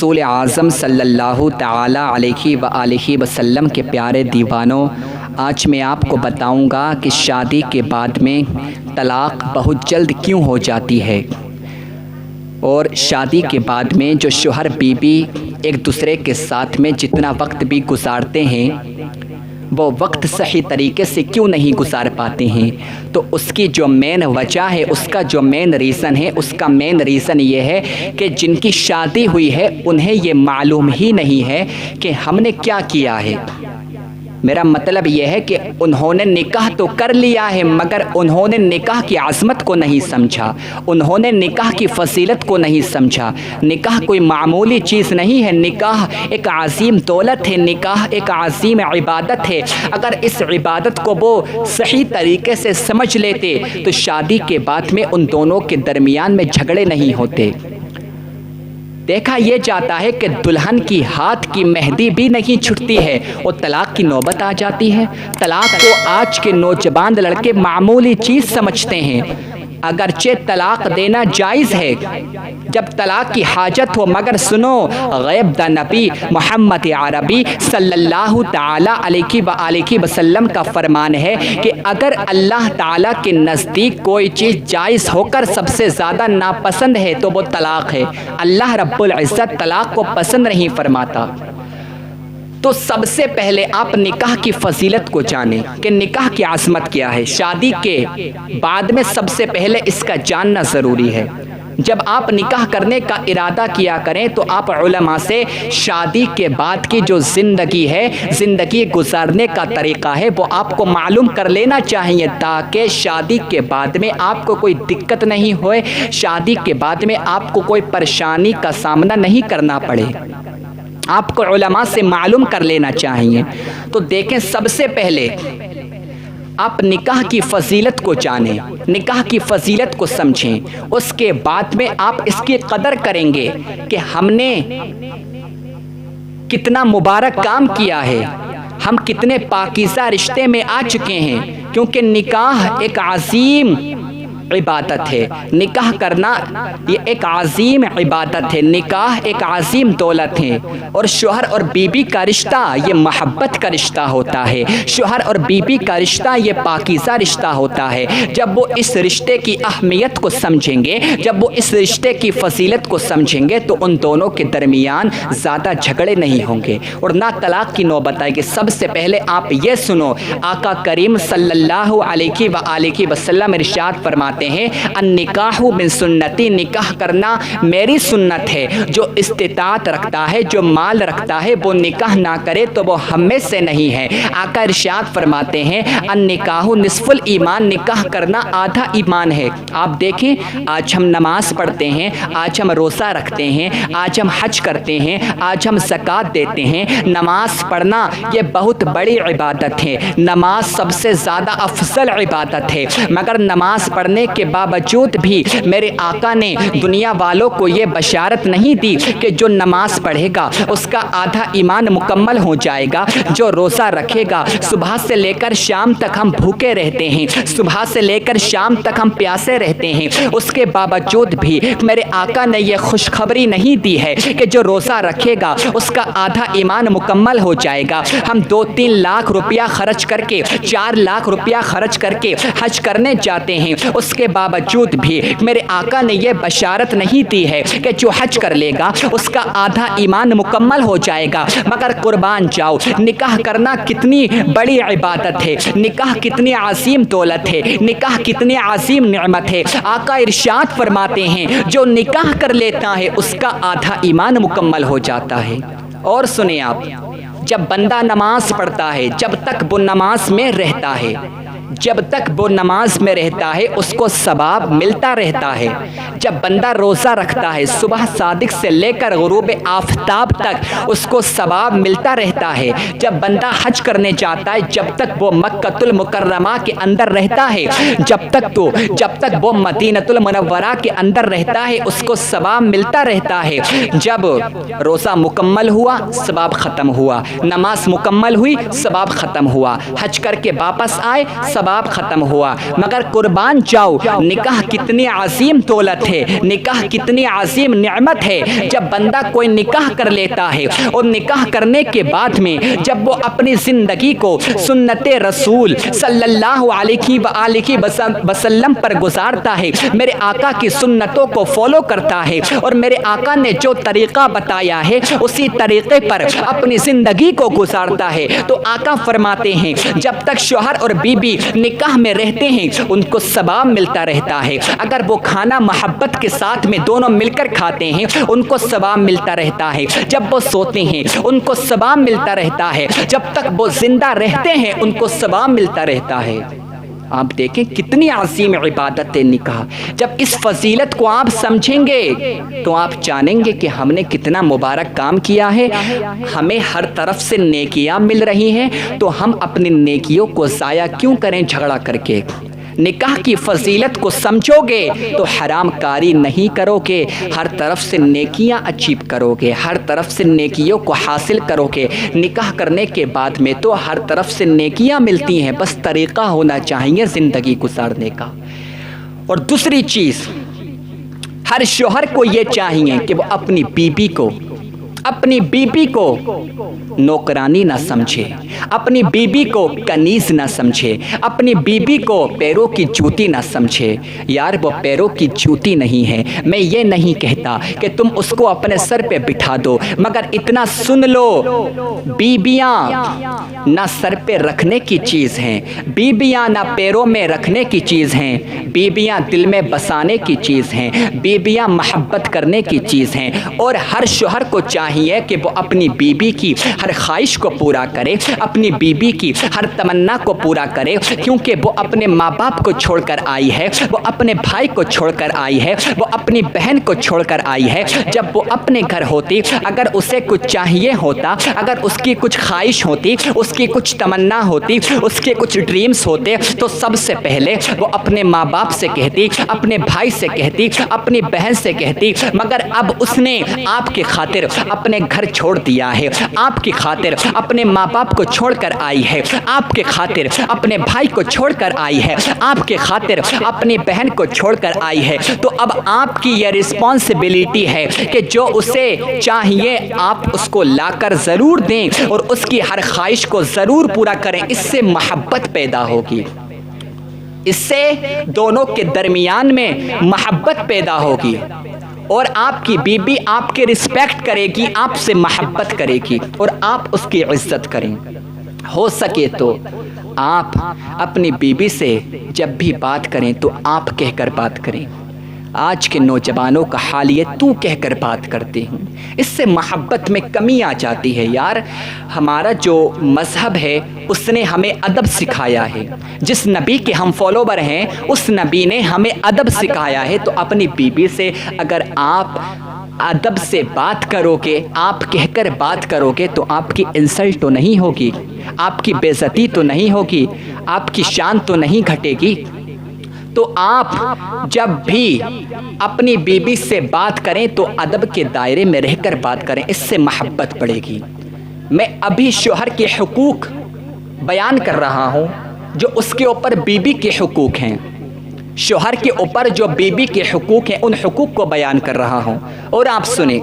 رسول اعظم صلی اللہ تعالی علیہ وآلہ وسلم کے پیارے دیوانوں، آج میں آپ کو بتاؤں گا کہ شادی کے بعد میں طلاق بہت جلد کیوں ہو جاتی ہے، اور شادی کے بعد میں جو شوہر بیوی ایک دوسرے کے ساتھ میں جتنا وقت بھی گزارتے ہیں وہ وقت صحیح طریقے سے کیوں نہیں گزار پاتے ہیں۔ تو اس کی جو مین وجہ ہے، اس کا جو مین ریزن ہے، اس کا مین ریزن یہ ہے کہ جن کی شادی ہوئی ہے انہیں یہ معلوم ہی نہیں ہے کہ ہم نے کیا کیا ہے۔ میرا مطلب یہ ہے کہ انہوں نے نکاح تو کر لیا ہے مگر انہوں نے نکاح کی عظمت کو نہیں سمجھا، انہوں نے نکاح کی فضیلت کو نہیں سمجھا۔ نکاح کوئی معمولی چیز نہیں ہے، نکاح ایک عظیم دولت ہے، نکاح ایک عظیم عبادت ہے۔ اگر اس عبادت کو وہ صحیح طریقے سے سمجھ لیتے تو شادی کے بعد میں ان دونوں کے درمیان میں جھگڑے نہیں ہوتے۔ دیکھا یہ جاتا ہے کہ دلہن کی ہاتھ کی مہندی بھی نہیں چھٹتی ہے اور طلاق کی نوبت آ جاتی ہے۔ طلاق کو آج کے نوجوان لڑکے معمولی چیز سمجھتے ہیں، اگرچہ طلاق دینا جائز ہے جب طلاق کی حاجت ہو، مگر سنو، غیب دا نبی محمد عربی صلی اللہ تعالی علیہ وآلہ وسلم کا فرمان ہے کہ اگر اللہ تعالی کے نزدیک کوئی چیز جائز ہو کر سب سے زیادہ ناپسند ہے تو وہ طلاق ہے۔ اللہ رب العزت طلاق کو پسند نہیں فرماتا۔ تو سب سے پہلے آپ نکاح کی فضیلت کو جانیں کہ نکاح کی عظمت کیا ہے۔ شادی کے بعد میں سب سے پہلے اس کا جاننا ضروری ہے۔ جب آپ نکاح کرنے کا ارادہ کیا کریں تو آپ علماء سے شادی کے بعد کی جو زندگی ہے، زندگی گزارنے کا طریقہ ہے، وہ آپ کو معلوم کر لینا چاہیے تاکہ شادی کے بعد میں آپ کو کوئی دقت نہیں ہوئے، شادی کے بعد میں آپ کو کوئی پریشانی کا سامنا نہیں کرنا پڑے۔ آپ کو علماء سے معلوم کر لینا چاہیے۔ تو دیکھیں، سب سے پہلے آپ نکاح کی فضیلت کو جانیں، نکاح کی فضیلت کو سمجھیں، اس کے بعد میں آپ اس کی قدر کریں گے کہ ہم نے کتنا مبارک کام کیا ہے، ہم کتنے پاکیزہ رشتے میں آ چکے ہیں، کیونکہ نکاح ایک عظیم عبادت ہے۔ نکاح کرنا یہ ایک عظیم عبادت ہے، نکاح ایک عظیم دولت ہے، اور شوہر اور بیوی کا رشتہ یہ محبت کا رشتہ ہوتا ہے، شوہر اور بیوی کا رشتہ یہ پاکیزہ رشتہ ہوتا ہے۔ جب وہ اس رشتے کی اہمیت کو سمجھیں گے، جب وہ اس رشتے کی فضیلت کو سمجھیں گے تو ان دونوں کے درمیان زیادہ جھگڑے نہیں ہوں گے اور نہ طلاق کی نوبت آئے گی۔ سب سے پہلے آپ یہ سنو، آقا کریم صلی اللہ علیہ وآلہ وسلم ارشاد فرماتے ہیں، النکاح من سنتی، نکاح کرنا میری سنت ہے۔ جو استطاعت رکھتا ہے، جو مال رکھتا ہے، وہ نکاح نہ کرے تو وہ ہم میں سے نہیں ہے۔ آقا ارشاد فرماتے ہیں، النکاح نصف الایمان، نکاح کرنا آدھا ایمان ہے۔ آپ دیکھیں، آج ہم نماز پڑھتے ہیں، آج ہم روزہ رکھتے ہیں، آج ہم حج کرتے ہیں، آج ہم زکوٰۃ دیتے ہیں۔ نماز پڑھنا یہ بہت بڑی عبادت ہے، نماز سب سے زیادہ افضل عبادت ہے، مگر نماز پڑھنے کے باوجود بھی میرے آقا نے دنیا والوں کو یہ بشارت نہیں دی کہ جو نماز پڑھے گا اس کا آدھا ایمان مکمل ہو جائے گا، جو روزہ رکھے گا، صبح سے لے کر شام تک ہم بھوکے رہتے ہیں، صبح سے لے کر شام تک ہم پیاسے رہتے ہیں، اس کے باوجود بھی میرے آقا نے یہ خوشخبری نہیں دی ہے کہ جو روزہ رکھے گا اس کا آدھا ایمان مکمل ہو جائے گا۔ ہم 2-3 لاکھ روپیہ خرچ کر کے، 4 لاکھ روپیہ خرچ کر کے حج کرنے جاتے ہیں، اس کے باوجود بھی میرے آقا نے یہ بشارت نہیں دی ہے کہ جو حج کر لے گا اس کا آدھا ایمان مکمل ہو جائے گا۔ مگر قربان جاؤ، نکاح کرنا کتنی بڑی عبادت ہے، نکاح کتنی عظیم دولت ہے، نکاح کتنی عظیم نعمت ہے۔ آقا ارشاد فرماتے ہیں، جو نکاح کر لیتا ہے اس کا آدھا ایمان مکمل ہو جاتا ہے۔ اور سنیں آپ، جب بندہ نماز پڑھتا ہے، جب تک وہ نماز میں رہتا ہے، جب تک وہ نماز میں رہتا ہے اس کو ثواب ملتا رہتا ہے۔ جب بندہ روزہ رکھتا ہے، صبح صادق سے لے کر غروب آفتاب تک اس کو ثواب ملتا رہتا ہے۔ جب بندہ حج کرنے جاتا ہے، جب تک وہ مکۃ المکرمہ کے اندر رہتا ہے، جب تک وہ مدینۃ المنورہ کے اندر رہتا ہے اس کو ثواب ملتا رہتا ہے۔ جب روزہ مکمل ہوا، ثواب ختم ہوا، نماز مکمل ہوئی، ثواب ختم ہوا، حج کر کے واپس آئے، ثواب ختم ہوا، مگر قربان جاؤ نکاح کتنی عظیم دولت ہے، نکاح کتنی عظیم نعمت ہے۔ جب بندہ کوئی نکاح کر لیتا ہے اور نکاح کرنے کے بعد میں جب وہ اپنی زندگی کو سنت رسول صلی اللہ علیہ وآلہ وسلم پر گزارتا ہے، میرے آقا کی سنتوں کو فالو کرتا ہے اور میرے آقا نے جو طریقہ بتایا ہے اسی طریقے پر اپنی زندگی کو گزارتا ہے، تو آقا فرماتے ہیں جب تک شوہر اور بیوی نکاح میں رہتے ہیں ان کو ثواب ملتا رہتا ہے۔ اگر وہ کھانا محبت کے ساتھ میں دونوں مل کر کھاتے ہیں ان کو ثواب ملتا رہتا ہے، جب وہ سوتے ہیں ان کو ثواب ملتا رہتا ہے، جب تک وہ زندہ رہتے ہیں ان کو ثواب ملتا رہتا ہے۔ آپ دیکھیں کتنی عظیم عبادت ہے نکاح۔ جب اس فضیلت کو آپ سمجھیں گے تو آپ جانیں گے کہ ہم نے کتنا مبارک کام کیا ہے، ہمیں ہر طرف سے نیکیاں مل رہی ہیں، تو ہم اپنی نیکیوں کو ضائع کیوں کریں جھگڑا کر کے۔ نکاح کی فضیلت کو سمجھو گے تو حرام کاری نہیں کرو گے، ہر طرف سے نیکیاں اچیو کرو گے، ہر طرف سے نیکیوں کو حاصل کرو گے۔ نکاح کرنے کے بعد میں تو ہر طرف سے نیکیاں ملتی ہیں، بس طریقہ ہونا چاہیے زندگی گزارنے کا۔ اور دوسری چیز، ہر شوہر کو یہ چاہیے کہ وہ اپنی بیوی کو نوکرانی نہ سمجھے، اپنی بیوی کو کنیز نہ سمجھے، اپنی بیوی کو پیروں کی جوتی نہ سمجھے۔ یار وہ پیروں کی جوتی نہیں ہے، میں یہ نہیں کہتا کہ تم اس کو اپنے سر پہ بٹھا دو، مگر اتنا سن لو بیویاں نہ سر پہ رکھنے کی چیز ہیں، بیویاں نہ پیروں میں رکھنے کی چیز ہیں، بیویاں دل میں بسانے کی چیز ہیں، بیویاں محبت کرنے کی چیز ہیں۔ اور ہر شوہر کو چاہیے کہ وہ اپنی بیوی کی ہر خواہش کو پورا کرے، اپنی بیوی کی ہر تمنا کو پورا کرے، کیونکہ وہ اپنے ماں باپ کو چھوڑ کر آئی ہے، وہ اپنے بھائی کو چھوڑ کر آئی ہے، وہ اپنی بہن کو چھوڑ کر آئی ہے۔ جب وہ اپنے گھر ہوتی، اگر اسے کچھ چاہیے ہوتا، اگر اس کی کچھ خواہش ہوتی، اس کی کچھ تمنا ہوتی، اس کے کچھ ڈریمز ہوتے، تو سب سے پہلے وہ اپنے ماں باپ سے کہتی، اپنے بھائی سے کہتی، اپنی بہن سے کہتی، مگر اب اس نے آپ کی خاطر اپنے گھر چھوڑ دیا ہے، آپ کی خاطر اپنے ماں باپ کو چھوڑ کر آئی ہے، آپ کے خاطر اپنے بھائی کو چھوڑ کر آئی ہے، آپ کے خاطر اپنی بہن کو چھوڑ کر آئی ہے، تو اب آپ کی یہ رسپانسبلٹی ہے کہ جو اسے چاہیے آپ اس کو لا کر ضرور دیں اور اس کی ہر خواہش کو ضرور پورا کریں۔ اس سے محبت پیدا ہوگی، اس سے دونوں کے درمیان میں محبت پیدا ہوگی، اور آپ کی بیوی آپ کے رسپیکٹ کرے گی، آپ سے محبت کرے گی اور آپ اس کی عزت کریں۔ ہو سکے تو آپ اپنی بیوی سے جب بھی بات کریں تو آپ کہہ کر بات کریں۔ آج کے نوجوانوں کا حال یہ تو کہہ کر بات کرتے ہیں، اس سے محبت میں کمی آ جاتی ہے۔ یار ہمارا جو مذہب ہے اس نے ہمیں ادب سکھایا ہے، جس نبی کے ہم فالوور ہیں اس نبی نے ہمیں ادب سکھایا ہے، تو اپنی بیوی سے اگر آپ ادب سے بات کرو گے، آپ کہہ کر بات کرو گے، تو آپ کی انسلٹ تو نہیں ہوگی، آپ کی بے عزتی تو نہیں ہوگی، آپ کی شان تو نہیں گھٹے گی۔ تو آپ جب بھی اپنی بیوی سے بات کریں تو ادب کے دائرے میں رہ کر بات کریں، اس سے محبت بڑھے گی۔ میں ابھی شوہر کے حقوق بیان کر رہا ہوں جو اس کے اوپر بیوی کے حقوق ہیں، شوہر کے اوپر جو بیوی کے حقوق ہیں ان حقوق کو بیان کر رہا ہوں، اور آپ سنیں۔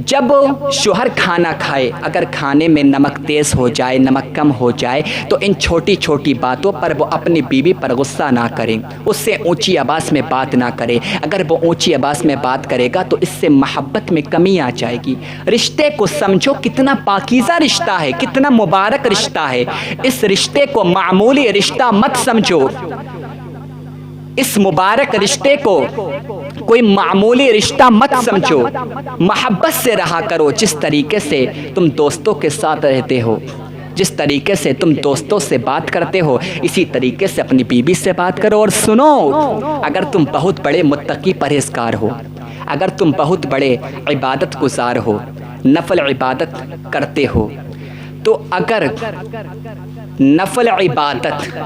جب شوہر کھانا کھائے، اگر کھانے میں نمک تیز ہو جائے، نمک کم ہو جائے، تو ان چھوٹی چھوٹی باتوں پر وہ اپنی بیوی پر غصہ نہ کریں، اس سے اونچی آواز میں بات نہ کرے۔ اگر وہ اونچی آواز میں بات کرے گا تو اس سے محبت میں کمی آ جائے گی۔ رشتے کو سمجھو کتنا پاکیزہ رشتہ ہے، کتنا مبارک رشتہ ہے، اس رشتے کو معمولی رشتہ مت سمجھو، اس مبارک رشتے کو کوئی معمولی رشتہ مت سمجھو، محبت سے رہا کرو۔ جس طریقے سے تم دوستوں کے ساتھ رہتے ہو، جس طریقے سے تم دوستوں سے بات کرتے ہو، اسی طریقے سے اپنی بیوی سے بات کرو۔ اور سنو، اگر تم بہت بڑے متقی پرہیزگار ہو، اگر تم بہت بڑے عبادت گزار ہو، نفل عبادت کرتے ہو، تو اگر نفل عبادت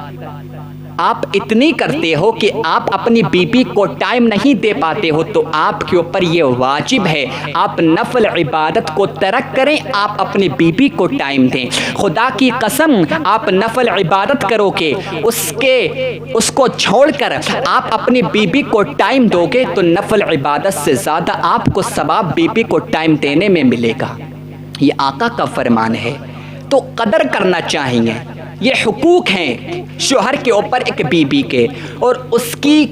آپ اتنی کرتے ہو کہ آپ اپنی بیوی کو ٹائم نہیں دے پاتے ہو تو آپ کے اوپر یہ واجب ہے آپ نفل عبادت کو ترک کریں, آپ اپنی بیوی کو ٹائم دیں. خدا کی قسم آپ نفل عبادت کرو گے, اس کو چھوڑ کر آپ اپنی بیوی کو ٹائم دو گے تو نفل عبادت سے زیادہ آپ کو ثواب بیوی کو ٹائم دینے میں ملے گا. یہ آقا کا فرمان ہے تو قدر کرنا چاہیے. یہ حقوق ہیں شوہر کے اوپر ایک بیوی کے, اور اس کی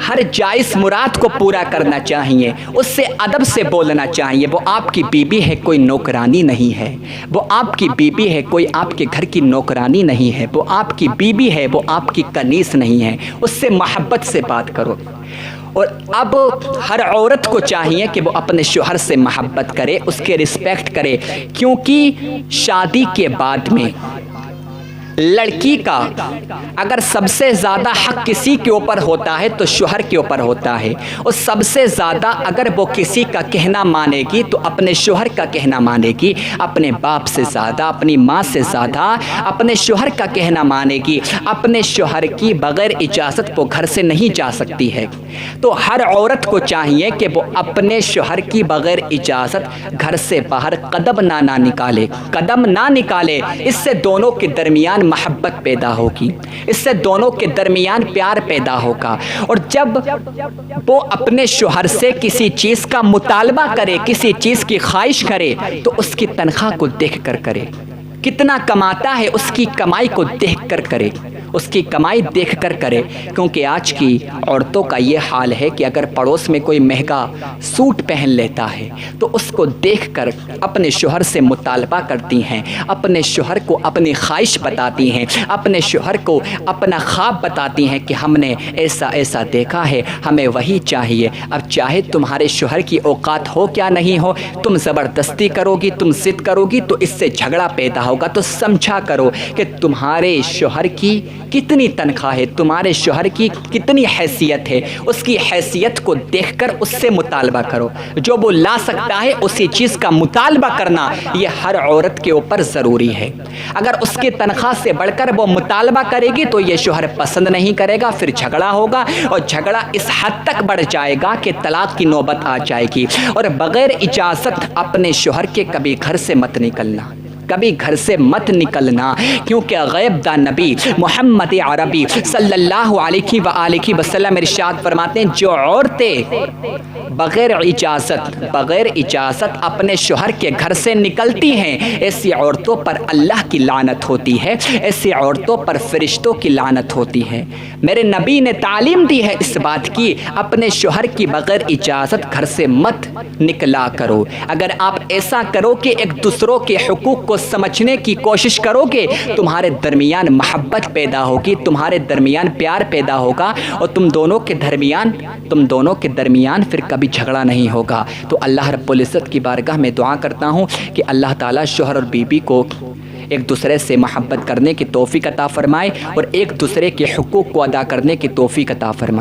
ہر جائز مراد کو پورا کرنا چاہیے, اس سے ادب سے بولنا چاہیے. وہ آپ کی بیوی ہے, کوئی نوکرانی نہیں ہے. وہ آپ کی بیوی ہے, کوئی آپ کے گھر کی نوکرانی نہیں ہے. وہ آپ کی بیوی ہے, وہ آپ کی کنیز نہیں ہے. اس سے محبت سے بات کرو. اور اب ہر عورت کو چاہیے کہ وہ اپنے شوہر سے محبت کرے, اس کے رسپیکٹ کرے, کیونکہ شادی کے بعد میں لڑکی کا اگر سب سے زیادہ حق کسی کے اوپر ہوتا ہے تو شوہر کے اوپر ہوتا ہے, اور سب سے زیادہ اگر وہ کسی کا کہنا مانے گی تو اپنے شوہر کا کہنا مانے گی. اپنے باپ سے زیادہ, اپنی ماں سے زیادہ اپنے شوہر کا کہنا مانے گی. اپنے شوہر کی بغیر اجازت وہ گھر سے نہیں جا سکتی ہے. تو ہر عورت کو چاہیے کہ وہ اپنے شوہر کی بغیر اجازت گھر سے باہر قدم نہ نکالے. اس سے دونوں کے درمیان محبت پیدا ہوگی, اس سے دونوں کے درمیان پیار پیدا ہوگا. اور جب وہ اپنے شوہر سے کسی چیز کا مطالبہ کرے, کسی چیز کی خواہش کرے تو اس کی تنخواہ کو دیکھ کر کرے, کتنا کماتا ہے اس کی کمائی کو دیکھ کر کرے, اس کی کمائی دیکھ کر کرے. کیونکہ آج کی عورتوں کا یہ حال ہے کہ اگر پڑوس میں کوئی مہنگا سوٹ پہن لیتا ہے تو اس کو دیکھ کر اپنے شوہر سے مطالبہ کرتی ہیں, اپنے شوہر کو اپنی خواہش بتاتی ہیں, اپنے شوہر کو اپنا خواب بتاتی ہیں کہ ہم نے ایسا ایسا دیکھا ہے, ہمیں وہی چاہیے. اب چاہے تمہارے شوہر کی اوقات ہو کیا نہیں ہو, تم زبردستی کرو گی, تم ضد کرو گی تو اس سے جھگڑا پیدا ہوگا. تو سمجھا کرو کہ تمہارے شوہر کی کتنی تنخواہ ہے, تمہارے شوہر کی کتنی حیثیت ہے, اس کی حیثیت کو دیکھ کر اس سے مطالبہ کرو. جو وہ لا سکتا ہے اسی چیز کا مطالبہ کرنا یہ ہر عورت کے اوپر ضروری ہے. اگر اس کی تنخواہ سے بڑھ کر وہ مطالبہ کرے گی تو یہ شوہر پسند نہیں کرے گا, پھر جھگڑا ہوگا, اور جھگڑا اس حد تک بڑھ جائے گا کہ طلاق کی نوبت آ جائے گی. اور بغیر اجازت اپنے شوہر کے کبھی گھر سے مت نکلنا, کبھی گھر سے مت نکلنا, کیونکہ غیب دا نبی محمد عربی صلی اللہ علیہ وآلہ وسلم ارشاد فرماتے ہیں جو عورتیں بغیر اجازت اپنے شوہر کے گھر سے نکلتی ہیں ایسی عورتوں پر اللہ کی لعنت ہوتی ہے, ایسی عورتوں پر فرشتوں کی لعنت ہوتی ہے. میرے نبی نے تعلیم دی ہے اس بات کی, اپنے شوہر کی بغیر اجازت گھر سے مت نکلا کرو. اگر آپ ایسا کرو کہ ایک دوسروں کے حقوق کو سمجھنے کی کوشش کرو گے, تمہارے درمیان محبت پیدا ہوگی, تمہارے درمیان پیار پیدا ہوگا, اور تم دونوں کے درمیان پھر کبھی جھگڑا نہیں ہوگا. تو اللہ رب العزت کی بارگاہ میں دعا کرتا ہوں کہ اللہ تعالیٰ شوہر اور بیوی کو ایک دوسرے سے محبت کرنے کی توفیق عطا فرمائے اور ایک دوسرے کے حقوق کو ادا کرنے کی توفیق عطا فرمائے.